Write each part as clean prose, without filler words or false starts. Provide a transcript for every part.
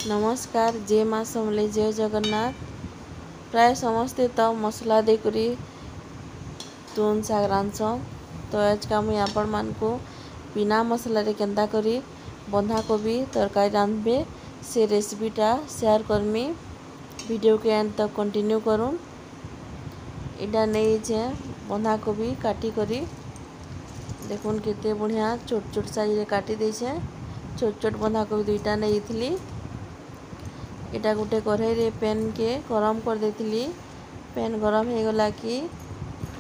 नमस्कार जे माँ समले जय जगन्नाथ। प्राय समस्ते तो मसला देकरी तुन शाग रांधछन। तो आज का मुई आपण मान को बिना मसला रे केंता करी बंधा कोबी तरकारी रांधबे से रेसिपीटा शेयर करमी। वीडियो के एंड तक कंटिन्यू करूँ। इटा नहीं छे बंधा कोबी काटी करी देखुन केते बढ़िया छोट छोट साइज रे काटी देछे। छोट छोट बंधा कोबी दुईटा नहीं थी। इटा गोटे कढ़ाई रे पैन के गरम कर देथिली। पैन गरम हो गला कि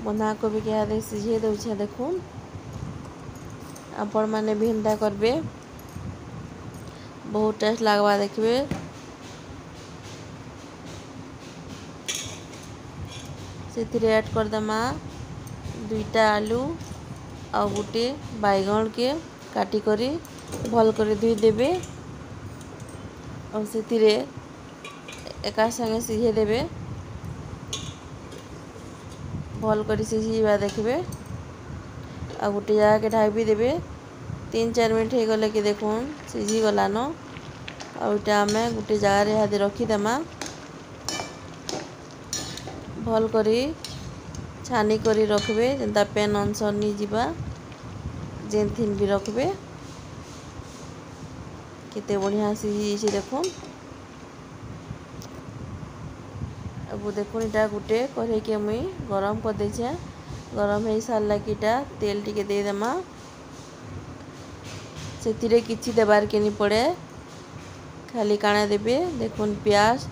बंधा कोबी के आदे सिझे दउछे। देखुन आपण माने भी हेंता करबे बहुत टेस्ट लागवा देखबे। सेथिरे ऐड कर दमा दुईटा आलू आ गोटे बैगण के काटी करी भल कर धुई देबे और सेथिरे एका संगे सिझे देबे। भल कर सिझा देखबे आ गोटे जगह के ढाई देबे। 3-4 मिनट हो गले कि देखुन सिझी गलान। आउटा आमे गोटे जगह रे हादे रखी देमा। भल करी छानी करी रखबे जेंता पेन अंश नी जीवा जेनथिन भी रखबे। केते बढ़िया सिझी छी देखुन। अब देखुन इटा गोटे कढ़ाई के मुई गरम कर देछे। गरम हो सारला कि इटा तेल टिके दे देमा। सेतिरे किछि देबार के नी पड़े खाली काना देबे। देखुन प्याज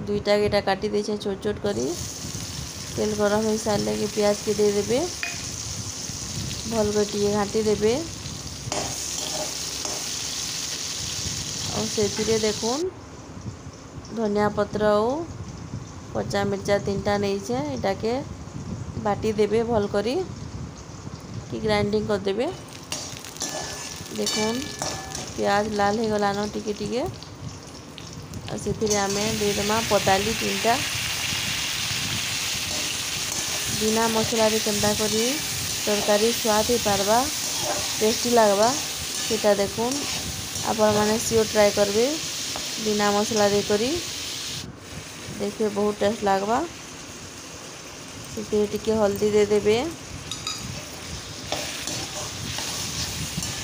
दुईटा गेटा काटी देछे छोट छोट करी। तेल गरम हो सारले कि प्याज के दे देबे। भल कर टिके घाटी देबे और सेतिरे देखुन धनिया पत्र और कच्चा मिर्चा 3टा नहीं छे। इटा के बाटी देबे भल करी कि ग्राइंडिंग कर देबे। देखुन प्याज लाल हो गलान टिके टिके और सेतिरे आमे दे देमा पताली 3टा। बिना मसला रे केंता करी तरकारी स्वाद ही पारबा टेस्टी लागबा सेटा देखुन आपण माने सियो ट्राई करबे। बिना मसला दे करी देखिए बहुत टेस्ट लागबा। सेतिरे टिके हल्दी दे देबे।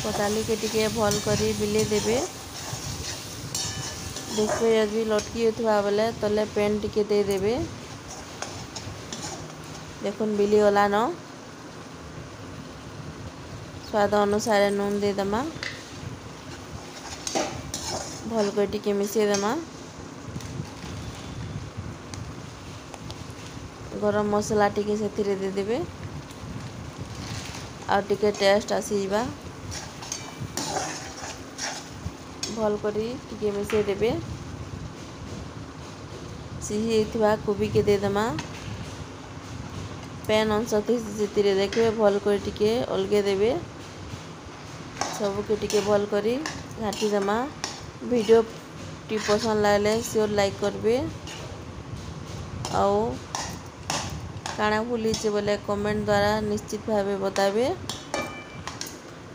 पताली के टिके भल करी बिले देबे। देखबे यदि लटकी होथवा बेले तले पेन टिके दे देबे। देखुन बिली गलान। स्वाद अनुसार नून दे दमा। भल कर टिके मिसे दमा। गरम मसला टिके सेथिरे दे देबे आ टिके टेस्ट आसीबा। भल करी टिके मिसे देबे। सिझी थवा कोबी के दे दमा। पैन अंश सेतिरे देखबे भल कर टिके अलगे देबे। सब के टिके भल करी घाटी दमा। वीडियो टी पसंद लागले श्योर लाइक करबे और काना भूली बोले कमेंट द्वारा निश्चित भावे बताबे।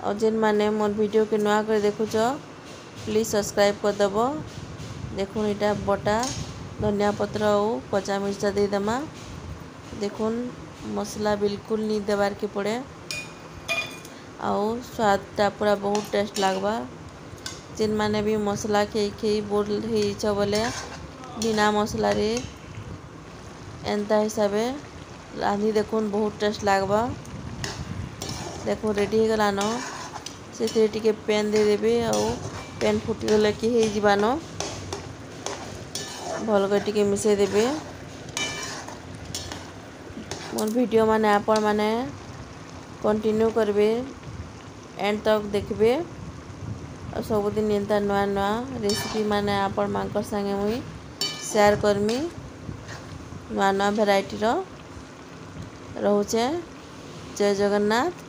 और जेन माने मोर वीडियो के नुआ कर देखुच प्लीज सब्सक्राइब कर दब। देखुन इटा बटा धनिया पत्र और कच्चा मिर्चा दे दमा। देखुन मसला बिल्कुल नी देबार के पड़े और स्वादटा पूरा बहुत टेस्ट लागबा। जेन माने भी मसला खेई बोल ही बोले बिना मसला रे एंता हिसाबे रांधी देखुन बहुत टेस्ट लागबा। देखो रेडी हो गलान। से टिके पैन दे देबे और पैन फुटी गले कि हे जीवान भल कर टिके मिसे देबे। मोर वीडियो माने आपण माने कंटिन्यू करबे एंड तक देखबे और सबुदिन एंता नुआ नुआ रेसिपी माने आपण मांकर संगे मुई शेयर करमी। नुआ नुआ भेराइटी रो रहुचे। जय जगन्नाथ।